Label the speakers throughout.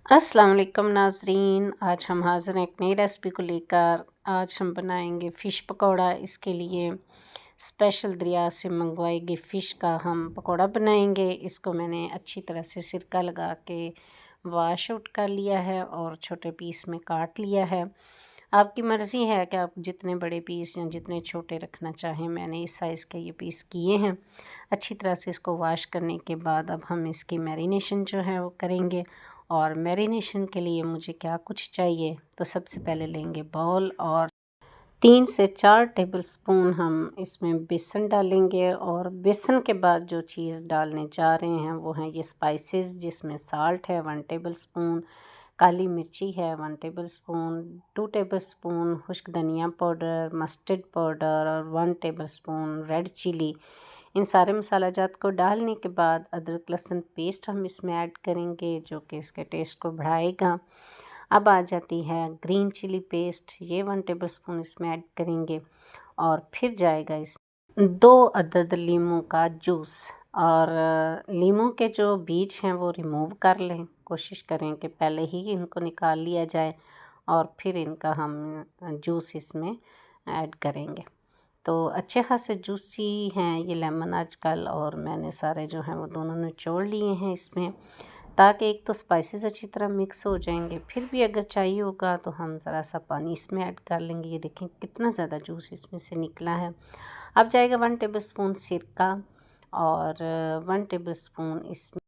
Speaker 1: अस्सलाम वालेकुम नाज़रीन, आज हम हाज़िर हैं एक नई रेसिपी को लेकर। आज हम बनाएंगे फ़िश पकौड़ा। इसके लिए स्पेशल दरिया से मंगवाई गई फ़िश का हम पकौड़ा बनाएंगे। इसको मैंने अच्छी तरह से सिरका लगा के वाश आउट कर लिया है और छोटे पीस में काट लिया है। आपकी मर्ज़ी है कि आप जितने बड़े पीस या जितने छोटे रखना चाहें। मैंने इस साइज़ के ये पीस किए हैं। अच्छी तरह से इसको वॉश करने के बाद अब हम इसकी मैरिनेशन जो है वो करेंगे। और मैरिनेशन के लिए मुझे क्या कुछ चाहिए, तो सबसे पहले लेंगे बाउल और 3 से 4 टेबलस्पून हम इसमें बेसन डालेंगे। और बेसन के बाद जो चीज़ डालने जा रहे हैं वो हैं ये स्पाइसेस, जिसमें साल्ट है 1 टेबलस्पून, काली मिर्ची है 1 टेबलस्पून, 2 टेबलस्पून खुश्क धनिया पाउडर, मस्टर्ड पाउडर और 1 टेबलस्पून रेड चिली। इन सारे मसाला जात को डालने के बाद अदरक लहसुन पेस्ट हम इसमें ऐड करेंगे, जो कि इसके टेस्ट को बढ़ाएगा। अब आ जाती है ग्रीन चिली पेस्ट, ये 1 टेबलस्पून इसमें ऐड करेंगे। और फिर जाएगा इसमें 2 अदद लीमू का जूस। और लीमू के जो बीज हैं वो रिमूव कर लें, कोशिश करें कि पहले ही इनको निकाल लिया जाए और फिर इनका हम जूस इसमें ऐड करेंगे। तो अच्छे खासे जूसी हैं ये लेमन आजकल, और मैंने सारे जो हैं वो दोनों निचोड़ लिए हैं इसमें, ताकि एक तो स्पाइसेस अच्छी तरह मिक्स हो जाएंगे। फिर भी अगर चाहिए होगा तो हम ज़रा सा पानी इसमें ऐड कर लेंगे। ये देखें कितना ज़्यादा जूस इसमें से निकला है। अब जाएगा 1 टेबलस्पून सिरका और 1 टेबलस्पून इसमें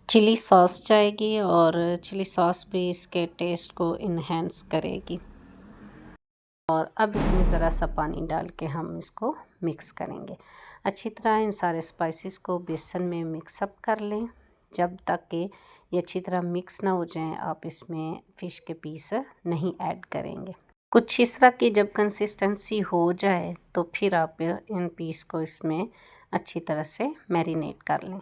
Speaker 1: चिली सॉस जाएगी, और चिली सॉस भी इसके टेस्ट को इन्हेंस करेगी। और अब इसमें ज़रा सा पानी डाल के हम इसको मिक्स करेंगे। अच्छी तरह इन सारे स्पाइसेस को बेसन में मिक्सअप कर लें। जब तक कि ये अच्छी तरह मिक्स ना हो जाएं, आप इसमें फ़िश के पीस नहीं ऐड करेंगे। कुछ इस तरह की जब कंसिस्टेंसी हो जाए तो फिर आप इन पीस को इसमें अच्छी तरह से मैरिनेट कर लें।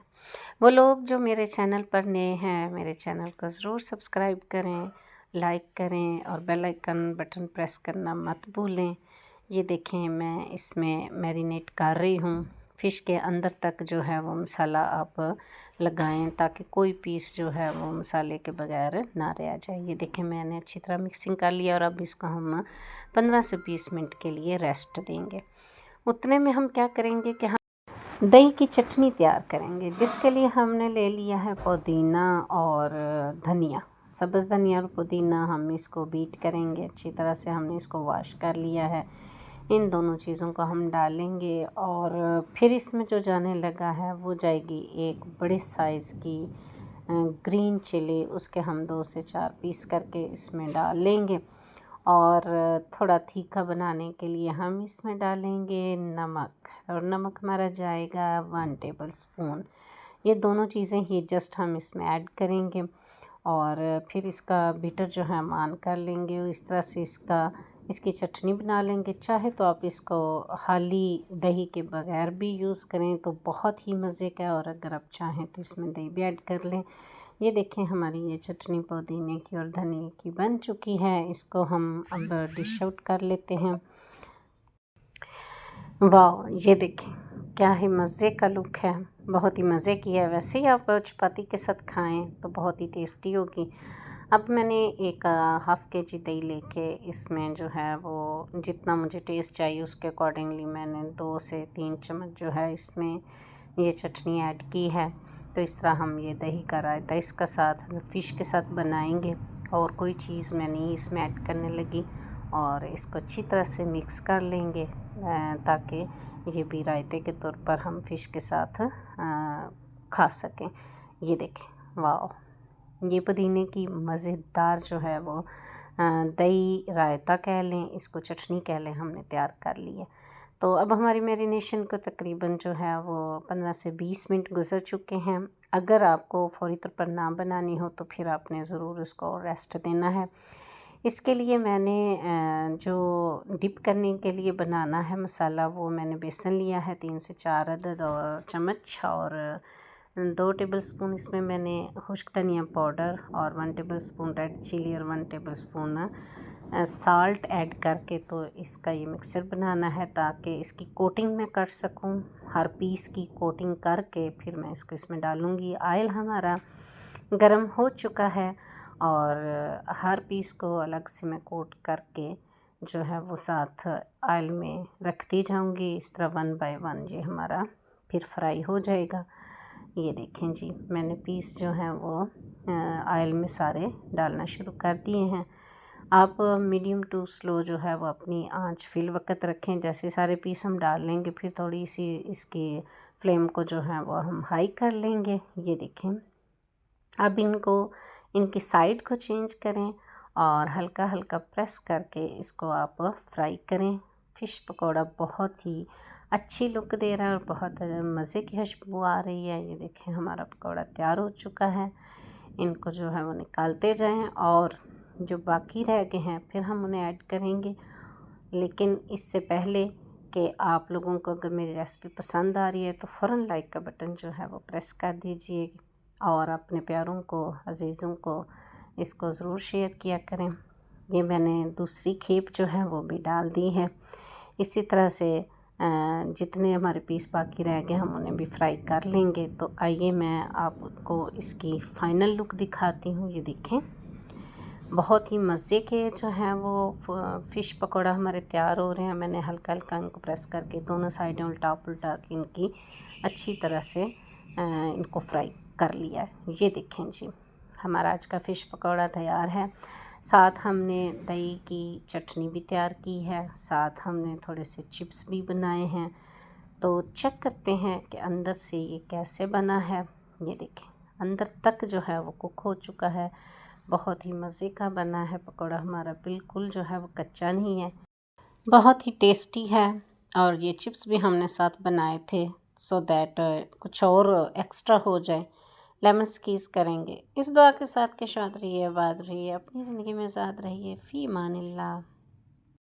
Speaker 1: वो लोग जो मेरे चैनल पर नए हैं, मेरे चैनल को ज़रूर सब्सक्राइब करें, लाइक करें और बेल आइकन बटन प्रेस करना मत भूलें। ये देखें मैं इसमें मैरिनेट कर रही हूँ। फ़िश के अंदर तक जो है वो मसाला आप लगाएं, ताकि कोई पीस जो है वो मसाले के बगैर ना रह जाए। ये देखें मैंने अच्छी तरह मिक्सिंग कर लिया और अब इसको हम 15 से 20 मिनट के लिए रेस्ट देंगे। उतने में हम क्या करेंगे कि दही की चटनी तैयार करेंगे, जिसके लिए हमने ले लिया है पुदीना और धनिया। सब्ज़ धनिया और पुदीना हम इसको बीट करेंगे अच्छी तरह से। हमने इसको वॉश कर लिया है। इन दोनों चीज़ों को हम डालेंगे और फिर इसमें जो जाने लगा है वो जाएगी एक बड़े साइज़ की ग्रीन चिली। उसके हम 2 से 4 पीस करके इसमें डाल लेंगे। और थोड़ा तीखा बनाने के लिए हम इसमें डालेंगे नमक, और नमक हमारा जाएगा 1 टेबलस्पून। ये दोनों चीज़ें ही जस्ट हम इसमें ऐड करेंगे और फिर इसका बीटर जो है हम ऑन कर लेंगे। इस तरह से इसकी चटनी बना लेंगे। चाहे तो आप इसको खाली दही के बगैर भी यूज़ करें तो बहुत ही मज़े का है, और अगर आप चाहें तो इसमें दही भी ऐड कर लें। ये देखें हमारी ये चटनी पुदीने की और धनिए की बन चुकी है। इसको हम अब डिश आउट कर लेते हैं। वाह, ये देखें क्या ही मज़े का लुक है, बहुत ही मज़े की है। वैसे ही आप चपाती के साथ खाएं तो बहुत ही टेस्टी होगी। अब मैंने एक हाफ़ केजी दही लेके इसमें जो है वो जितना मुझे टेस्ट चाहिए उसके अकॉर्डिंगली मैंने 2 से 3 चम्मच जो है इसमें ये चटनी ऐड की है। तो इस तरह हम ये दही का रायता इसका साथ फ़िश के साथ बनाएंगे, और कोई चीज़ मैं नहीं इसमें ऐड करने लगी। और इसको अच्छी तरह से मिक्स कर लेंगे ताकि ये भी रायते के तौर पर हम फ़िश के साथ खा सकें। ये देखें वाह, ये पुदीने की मज़ेदार जो है वो दही रायता कह लें, इसको चटनी कह लें, हमने तैयार कर ली है। तो अब हमारी मैरिनेशन को तकरीबन जो है वो 15 से 20 मिनट गुज़र चुके हैं। अगर आपको फ़ौरी तौर पर ना बनानी हो तो फिर आपने ज़रूर उसको रेस्ट देना है। इसके लिए मैंने जो डिप करने के लिए बनाना है मसाला, वो मैंने बेसन लिया है 3 से 4 अदद और चम्मच, और 2 टेबलस्पून इसमें मैंने खुश्क धनिया पाउडर और 1 टेबलस्पून रेड चिली और 1 टेबलस्पून साल्ट ऐड करके तो इसका ये मिक्सचर बनाना है, ताकि इसकी कोटिंग मैं कर सकूं। हर पीस की कोटिंग करके फिर मैं इसको इसमें डालूँगी। ऑयल हमारा गरम हो चुका है और हर पीस को अलग से मैं कोट करके जो है वो साथ ऑयल में रखती जाऊंगी। इस तरह 1 बाय 1 ये हमारा फिर फ्राई हो जाएगा। ये देखें जी, मैंने पीस जो हैं वो ऑयल में सारे डालना शुरू कर दिए हैं। आप मीडियम टू स्लो जो है वो अपनी आंच फिल वक्त रखें। जैसे सारे पीस हम डाल लेंगे फिर थोड़ी सी इसकी फ्लेम को जो है वो हम हाई कर लेंगे। ये देखें, अब इनकी साइड को चेंज करें और हल्का हल्का प्रेस करके इसको आप फ्राई करें। फ़िश पकौड़ा बहुत ही अच्छी लुक दे रहा है और बहुत मज़े की खुशबू आ रही है। ये देखें, हमारा पकौड़ा तैयार हो चुका है। इनको जो है वो निकालते जाएं और जो बाकी रह गए हैं फिर हम उन्हें ऐड करेंगे। लेकिन इससे पहले कि आप लोगों को अगर मेरी रेसिपी पसंद आ रही है तो फ़ौरन लाइक का बटन जो है वो प्रेस कर दीजिए और अपने प्यारों को, अजीज़ों को इसको ज़रूर शेयर किया करें। ये मैंने दूसरी खेप जो है वो भी डाल दी है। इसी तरह से जितने हमारे पीस बाकी रह गए हम उन्हें भी फ्राई कर लेंगे। तो आइए मैं आपको इसकी फ़ाइनल लुक दिखाती हूँ। ये देखें, बहुत ही मज़े के जो हैं वो फ़िश पकौड़ा हमारे तैयार हो रहे हैं। मैंने हल्का हल्का इनको प्रेस करके दोनों साइडें उल्टा पुल्टा के इनकी अच्छी तरह से इनको फ्राई कर लिया है। ये देखें जी, हमारा आज का फ़िश पकौड़ा तैयार है। साथ हमने दही की चटनी भी तैयार की है, साथ हमने थोड़े से चिप्स भी बनाए हैं। तो चेक करते हैं कि अंदर से ये कैसे बना है। ये देखें, अंदर तक जो है वो कुक हो चुका है। बहुत ही मज़े का बना है पकौड़ा हमारा, बिल्कुल जो है वो कच्चा नहीं है, बहुत ही टेस्टी है। और ये चिप्स भी हमने साथ बनाए थे सो दैट कुछ और एक्स्ट्रा हो जाए। लेमन स्क्वीज़ करेंगे। इस दुआ के साथ के शाद रहिए, आबाद रहिए, अपनी ज़िंदगी में आज़ाद रहिए। फ़ी अमानिल्लाह।